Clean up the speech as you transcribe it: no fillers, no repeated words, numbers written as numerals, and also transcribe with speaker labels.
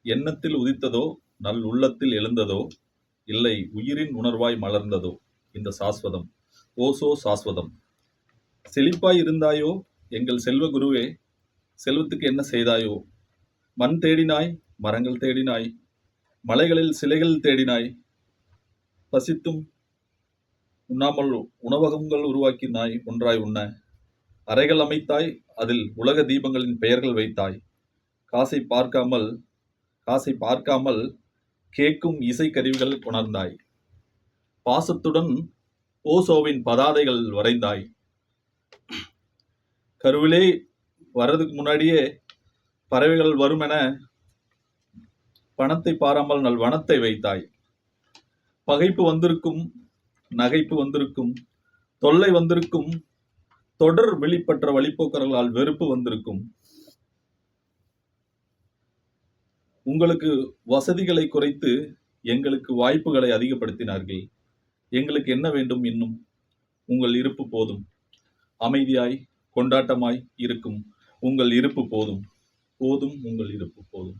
Speaker 1: எண்ணத்தில் உதித்ததோ நல் உள்ளத்தில் எழுந்ததோ இல்லை உயிரின் உணர்வாய் மலர்ந்ததோ இந்த சாஸ்வதம் ஓசோ சாஸ்வதம். செழிப்பாய் இருந்தாயோ எங்கள் செல்வ குருவே, செல்வத்துக்கு என்ன செய்தாயோ? மண் தேடினாய், மரங்கள் தேடினாய், மலைகளில் சிலைகள் தேடினாய், பசித்தும் உண்ணாமல் உணவகங்கள் உருவாக்கினாய் ஒன்றாய் உண்ண. அறைகள் அமைத்தாய், அதில் உலக தீபங்களின் பெயர்கள் வைத்தாய். காசை பார்க்காமல் கேட்கும் இசைக்கருவிகள் கொணர்ந்தாய். பாசத்துடன் ஓசோவின் பதாதைகள் வரைந்தாய். கருவிலே வர்றதுக்கு முன்னாடியே பறவைகள் வருமென பணத்தை பாராமல் நல் வனத்தை வைத்தாய். பகைப்பு வந்திருக்கும், நகைப்பு வந்திருக்கும், தொல்லை வந்திருக்கும், தொடர் வெளிப்பற்ற வழிப்போக்கர்களால் வெறுப்பு வந்திருக்கும். உங்களுக்கு வசதிகளை குறைத்து எங்களுக்கு வாய்ப்புகளை அதிகப்படுத்தினார்கள். எங்களுக்கு என்ன வேண்டும் இன்னும்? உங்கள் இருப்பு போதும். அமைதியாய் கொண்டாட்டமாய் இருக்கும் உங்கள் இருப்பு போதும். போதும் உங்கள் இருப்பு போதும்.